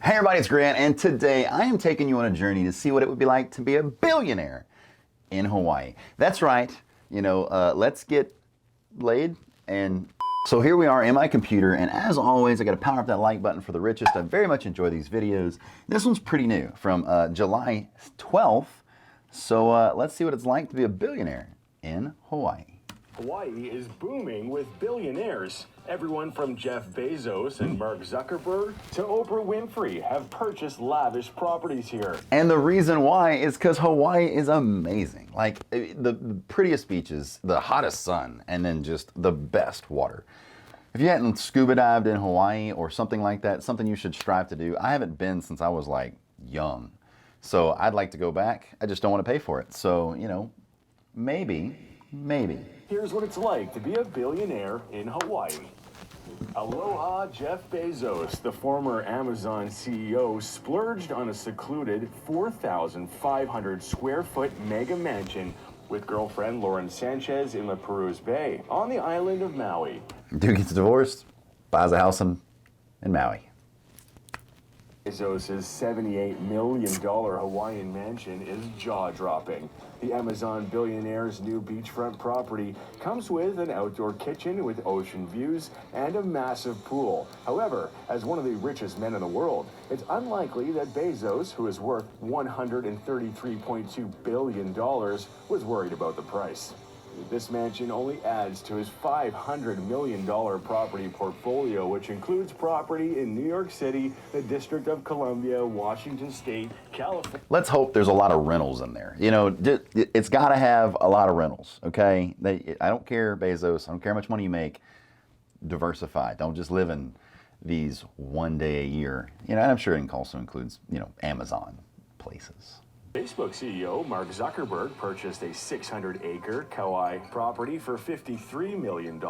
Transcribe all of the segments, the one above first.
Hey everybody, it's Grant, and today I am taking you on a journey to see what it would be like to be a billionaire in Hawaii. That's right, let's get laid. And so here we are in my computer, and as always, I gotta power up that like button for the richest. I very much enjoy these videos. This one's pretty new, from July 12th. So let's see what it's like to be a billionaire in Hawaii. Hawaii is booming with billionaires. Everyone from Jeff Bezos and Mark Zuckerberg to Oprah Winfrey have purchased lavish properties here. And the reason why is because Hawaii is amazing. Like the prettiest beaches, the hottest sun, and then just the best water. If you hadn't scuba dived in Hawaii or something like that, something you should strive to do. I haven't been since I was like young. So I'd like to go back. I just don't want to pay for it. So, maybe. Here's what it's like to be a billionaire in Hawaii. Aloha, Jeff Bezos, the former Amazon CEO, splurged on a secluded 4,500 square foot mega mansion with girlfriend Lauren Sanchez in La Perouse Bay on the island of Maui. Dude gets divorced, buys a house in Maui. Bezos' $78 million Hawaiian mansion is jaw-dropping. The Amazon billionaire's new beachfront property comes with an outdoor kitchen with ocean views and a massive pool. However, as one of the richest men in the world, it's unlikely that Bezos, who is worth $133.2 billion, was worried about the price. This mansion only adds to his $500 million property portfolio, which includes property in New York City, the District of Columbia, Washington State, California. Let's hope there's a lot of rentals in there. It's got to have a lot of rentals, okay? I don't care, Bezos. I don't care how much money you make. Diversify. Don't just live in these one day a year. And I'm sure it also includes, Amazon places. Facebook CEO Mark Zuckerberg purchased a 600-acre Kauai property for $53 million.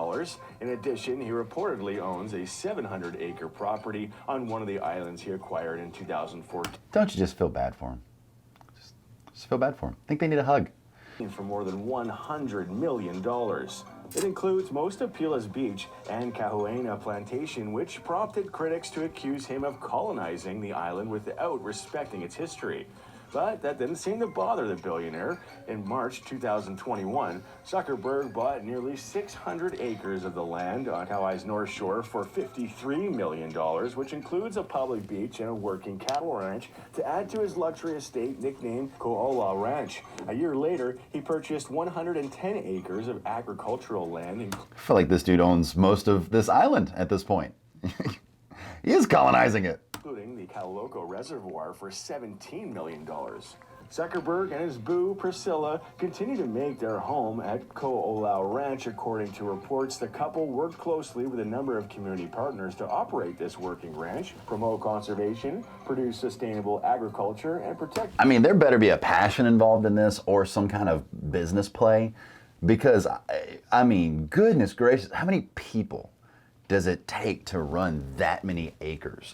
In addition, he reportedly owns a 700-acre property on one of the islands he acquired in 2014. Don't you just feel bad for him? Just feel bad for him. I think they need a hug. For more than $100 million. It includes most of Pila's Beach and Kahuena Plantation, which prompted critics to accuse him of colonizing the island without respecting its history. But that didn't seem to bother the billionaire. In March 2021, Zuckerberg bought nearly 600 acres of the land on Kauai's North Shore for $53 million, which includes a public beach and a working cattle ranch to add to his luxury estate nicknamed Ko'ola Ranch. A year later, he purchased 110 acres of agricultural land. I feel like this dude owns most of this island at this point. He is colonizing it. Including the Kaloko Reservoir for $17 million. Zuckerberg and his boo, Priscilla, continue to make their home at Ko'olau Ranch. According to reports, the couple worked closely with a number of community partners to operate this working ranch, promote conservation, produce sustainable agriculture, and protect... there better be a passion involved in this or some kind of business play, because, goodness gracious, how many people does it take to run that many acres?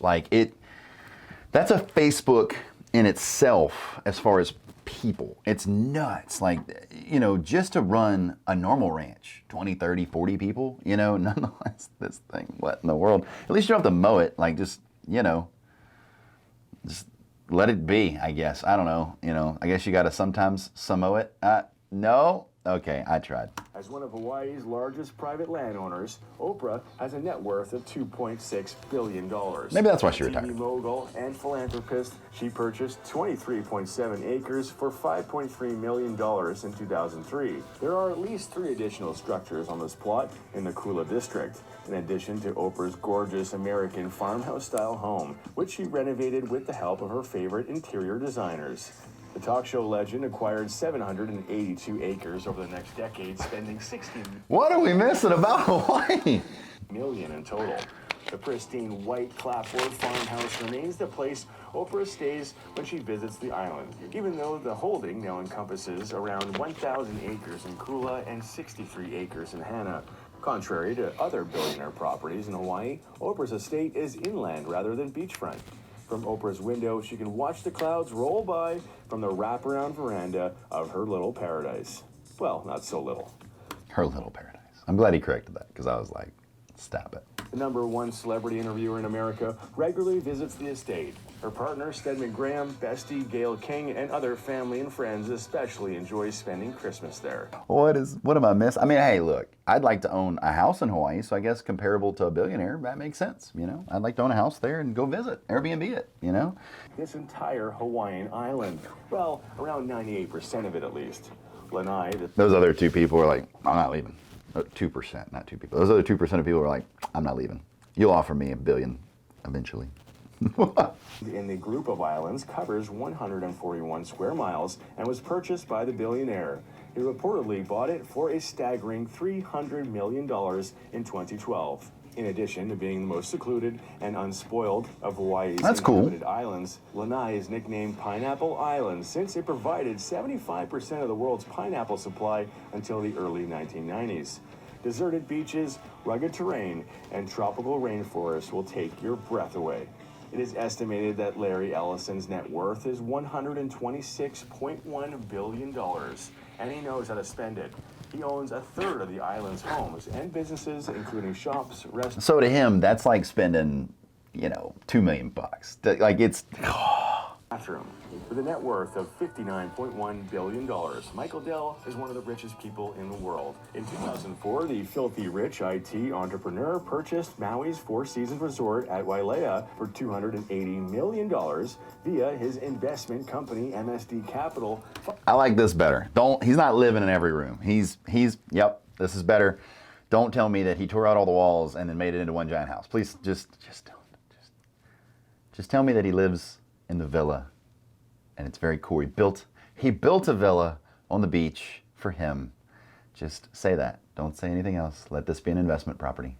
That's a Facebook in itself as far as people. It's nuts. Just to run a normal ranch, 20, 30, 40 people, nonetheless, this thing, what in the world? At least you don't have to mow it. Just let it be, I guess. I don't know. I guess you got to sometimes mow it. No? Okay, I tried. As one of Hawaii's largest private landowners, Oprah has a net worth of $2.6 billion. Maybe that's why she retired. TV mogul and philanthropist, she purchased 23.7 acres for $5.3 million in 2003. There are at least 3 additional structures on this plot in the Kula district, in addition to Oprah's gorgeous American farmhouse-style home, which she renovated with the help of her favorite interior designers. The talk show legend acquired 782 acres over the next decade, spending $60 What are we missing about Hawaii? million in total. The pristine white clapboard farmhouse remains the place Oprah stays when she visits the island, even though the holding now encompasses around 1,000 acres in Kula and 63 acres in Hana. Contrary to other billionaire properties in Hawaii, Oprah's estate is inland rather than beachfront. From Oprah's window, she can watch the clouds roll by from the wraparound veranda of her little paradise. Well, not so little. Her little paradise. I'm glad he corrected that, because I was like, stop it. The #1 celebrity interviewer in America regularly visits the estate. Her partner, Stedman Graham, bestie Gail King, and other family and friends especially enjoy spending Christmas there. What am I missing? I mean, hey, look, I'd like to own a house in Hawaii, so I guess comparable to a billionaire, that makes sense, you know? I'd like to own a house there and go visit, Airbnb it, you know? This entire Hawaiian island, well, around 98% of it at least. Lanai, Those other two people are like, I'm not leaving. 2%, not two people. Those other 2% of people are like, I'm not leaving. You'll offer me $1 billion eventually. in the group of islands covers 141 square miles and was purchased by the billionaire. He reportedly bought it for a staggering $300 million in 2012. In addition to being the most secluded and unspoiled of Hawaii's inhabited islands, Lanai is nicknamed Pineapple Island since it provided 75% of the world's pineapple supply until the early 1990s. Deserted beaches, rugged terrain, and tropical rainforests will take your breath away. It is estimated that Larry Ellison's net worth is $126.1 billion, and he knows how to spend it. He owns a third of the island's homes and businesses, including shops, restaurants. So to him, that's like spending, $2 million. Like it's. Bathroom. With a net worth of $59.1 billion, Michael Dell is one of the richest people in the world. In 2004, the filthy rich IT entrepreneur purchased Maui's Four Seasons Resort at Wailea for $280 million via his investment company, MSD Capital. I like this better. He's not living in every room. Yep, this is better. Don't tell me that he tore out all the walls and then made it into one giant house. Please, just tell me that he lives in the villa, and it's very cool. He built a villa on the beach for him. Just say that. Don't say anything else. Let this be an investment property.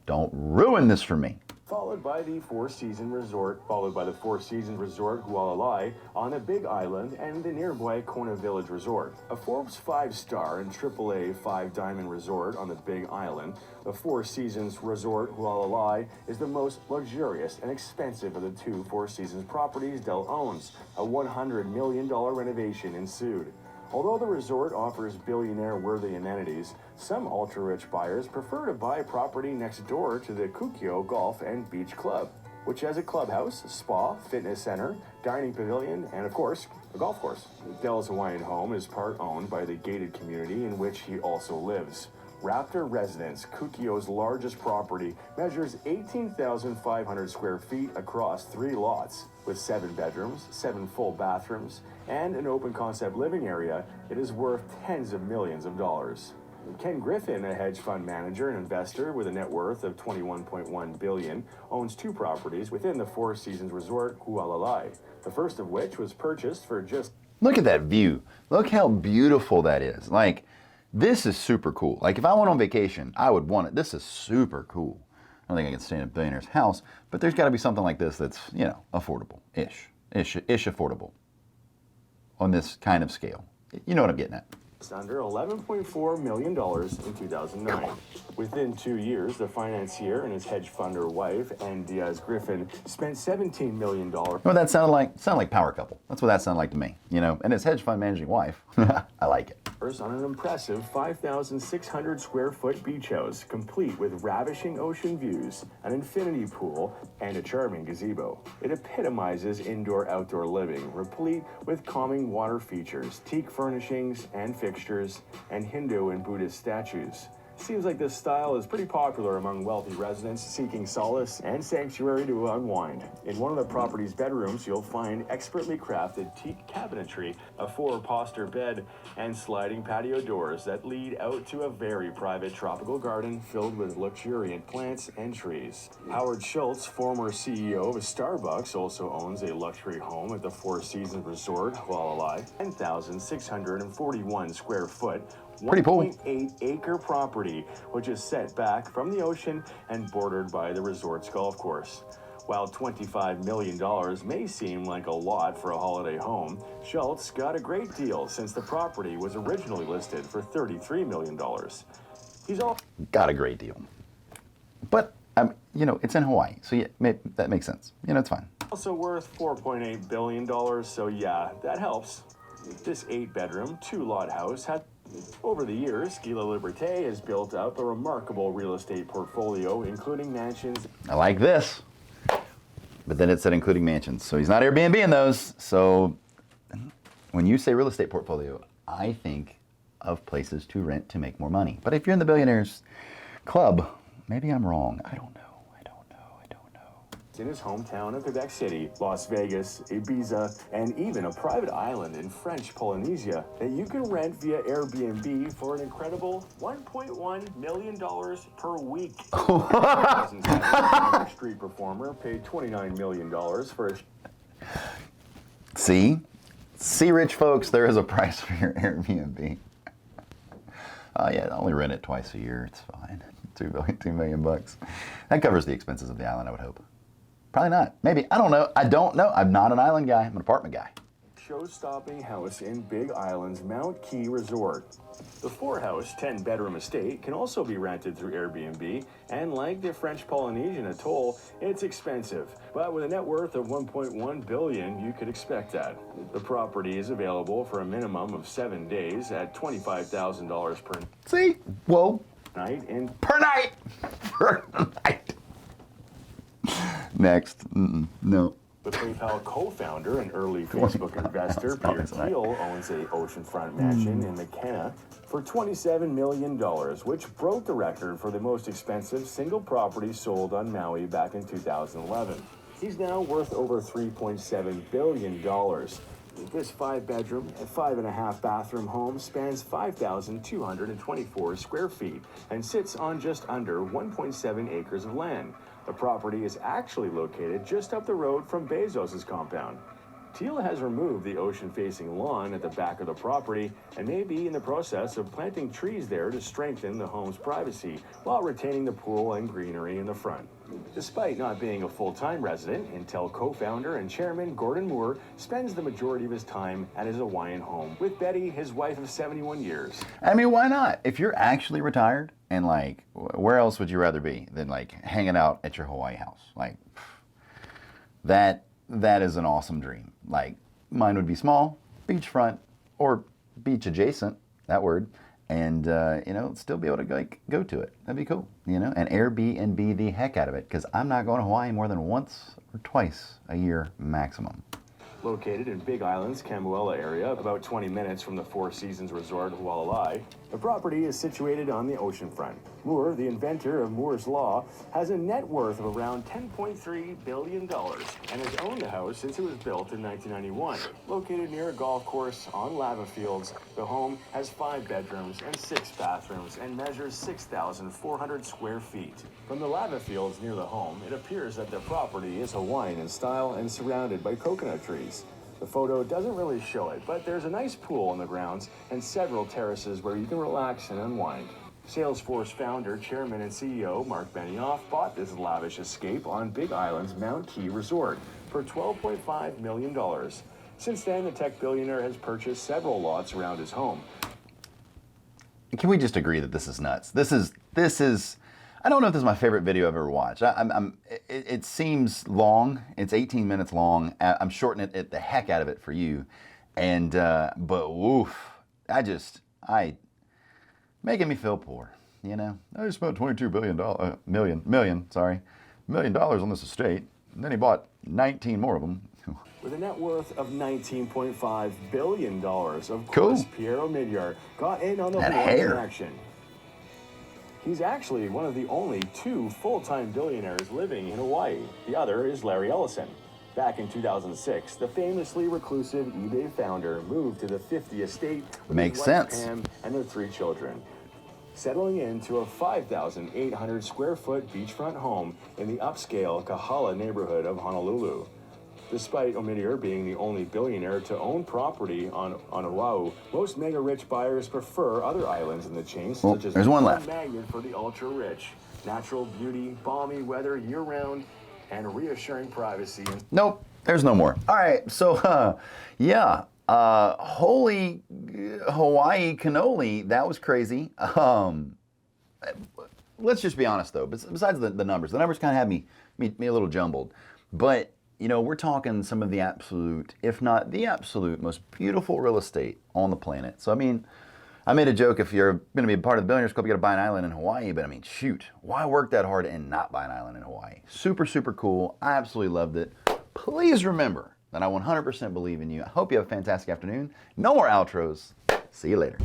Don't ruin this for me. Followed by the Four Seasons Resort Hualalai on the Big Island and the nearby Kona Village Resort. A Forbes 5-star and AAA 5-diamond resort on the Big Island, the Four Seasons Resort Hualalai is the most luxurious and expensive of the two Four Seasons properties Dell owns. A $100 million renovation ensued. Although the resort offers billionaire-worthy amenities, some ultra-rich buyers prefer to buy property next door to the Kukio Golf and Beach Club, which has a clubhouse, spa, fitness center, dining pavilion, and of course, a golf course. Dell's Hawaiian home is part owned by the gated community in which he also lives. Raptor Residence, Kukio's largest property, measures 18,500 square feet across 3 lots. With 7 bedrooms, 7 full bathrooms, and an open concept living area, it is worth tens of millions of dollars. Ken Griffin, a hedge fund manager and investor with a net worth of $21.1 billion, owns 2 properties within the Four Seasons Resort Hualalai, the first of which was purchased for just... Look at that view. Look how beautiful that is. Like, this is super cool. Like, if I went on vacation, I would want it. This is super cool. I don't think I can stay in a billionaire's house, but there's got to be something like this that's, affordable-ish. Ish affordable on this kind of scale. You know what I'm getting at. Under $11.4 million in 2009. Within 2 years, the financier and his hedge funder wife, Ann Diaz Griffin, spent $17 million. Well, that sounded like power couple. That's what that sounded like to me, And his hedge fund managing wife. I like it. On an impressive 5,600 square foot beach house, complete with ravishing ocean views, an infinity pool, and a charming gazebo. It epitomizes indoor-outdoor living, replete with calming water features, teak furnishings and fixtures, and Hindu and Buddhist statues. Seems like this style is pretty popular among wealthy residents seeking solace and sanctuary to unwind. In one of the property's bedrooms, you'll find expertly crafted teak cabinetry, a 4-poster bed, and sliding patio doors that lead out to a very private tropical garden filled with luxuriant plants and trees. Howard Schultz, former CEO of Starbucks, also owns a luxury home at the Four Seasons Resort, Hualalai, 10,641 square foot, pretty cool. 1.8-acre property, which is set back from the ocean and bordered by the resort's golf course. While $25 million may seem like a lot for a holiday home, Schultz got a great deal since the property was originally listed for $33 million. He's all got a great deal. But, it's in Hawaii, so yeah, that makes sense. It's fine. Also worth $4.8 billion, so yeah, that helps. This 8-bedroom, 2-lot house had Over the years, Guy Liberté has built up a remarkable real estate portfolio, including mansions. I like this. But then it said including mansions. So he's not Airbnb-ing those. So when you say real estate portfolio, I think of places to rent to make more money. But if you're in the Billionaires Club, maybe I'm wrong. I don't know. In his hometown of Quebec City, Las Vegas, Ibiza, and even a private island in French Polynesia that you can rent via Airbnb for an incredible $1.1 million per week. A street performer paid $29 million for a... See, rich folks, there is a price for your Airbnb. Yeah, only rent it twice a year. It's fine. $2 million bucks. That covers the expenses of the island, I would hope. Probably not. Maybe. I don't know. I'm not an island guy. I'm an apartment guy. Show-stopping house in Big Island's Mount Key Resort. The 4-house, 10-bedroom estate can also be rented through Airbnb, and like the French Polynesian atoll, it's expensive. But with a net worth of $1.1 billion, you could expect that. The property is available for a minimum of 7 days at $25,000 per See? Whoa. night in Per night. Per night. Next. No. The PayPal co-founder and early Facebook investor Peter Thiel owns a oceanfront mansion in McKenna for $27 million, which broke the record for the most expensive single property sold on Maui back in 2011. He's now worth over $3.7 billion. This 5-bedroom and 5.5-bathroom home spans 5,224 square feet and sits on just under 1.7 acres of land. The property is actually located just up the road from Bezos' compound. Thiel has removed the ocean-facing lawn at the back of the property and may be in the process of planting trees there to strengthen the home's privacy while retaining the pool and greenery in the front. Despite not being a full-time resident, Intel co-founder and chairman Gordon Moore spends the majority of his time at his Hawaiian home with Betty, his wife of 71 years. I mean, why not? If you're actually retired, and like, where else would you rather be than like hanging out at your Hawaii house? Like, that is an awesome dream. Like, mine would be small, beachfront, or beach adjacent, that word, and still be able to go to it. That'd be cool, and Airbnb the heck out of it, because I'm not going to Hawaii more than once or twice a year maximum. Located in Big Island's Kamuela area, about 20 minutes from the Four Seasons Resort of Hualalai, the property is situated on the oceanfront. Moore, the inventor of Moore's Law, has a net worth of around $10.3 billion and has owned the house since it was built in 1991. Located near a golf course on lava fields, the home has 5 bedrooms and 6 bathrooms and measures 6,400 square feet. From the lava fields near the home, it appears that the property is Hawaiian in style and surrounded by coconut trees. The photo doesn't really show it, but there's a nice pool on the grounds and several terraces where you can relax and unwind. Salesforce founder, chairman, and CEO Mark Benioff bought this lavish escape on Big Island's Mount Key Resort for $12.5 million. Since then, the tech billionaire has purchased several lots around his home. Can we just agree that this is nuts? This is. I don't know if this is my favorite video I've ever watched. It seems long. It's 18 minutes long. I'm shortening it the heck out of it for you, but woof, making me feel poor. I just spent $22 million on this estate, and then he bought 19 more of them. With a net worth of $19.5 billion, of course, Cool. Pierre Omidyar got in on the That Hawaii hair. action. He's actually one of the only 2 full-time billionaires living in Hawaii. The other is Larry Ellison. Back in 2006, the famously reclusive eBay founder moved to the 50 estate with Makes his wife sense. Pam and their 3 children, settling into a 5,800 square foot beachfront home in the upscale Kahala neighborhood of Honolulu. Despite Omidyar being the only billionaire to own property on Oahu, most mega-rich buyers prefer other islands in the chain, such as there's one a left. magnet for the ultra-rich. Natural beauty, balmy weather year-round, and reassuring privacy. Nope, there's no more. All right, so holy Hawaii cannoli, that was crazy. Let's just be honest though. Besides the numbers kind of had me a little jumbled, but. We're talking some of the absolute, if not the absolute, most beautiful real estate on the planet. So, I I made a joke, if you're going to be a part of the Billionaires Club, you got to buy an island in Hawaii. But I mean, shoot, why work that hard and not buy an island in Hawaii? Super, super cool. I absolutely loved it. Please remember that I 100% believe in you. I hope you have a fantastic afternoon. No more outros. See you later.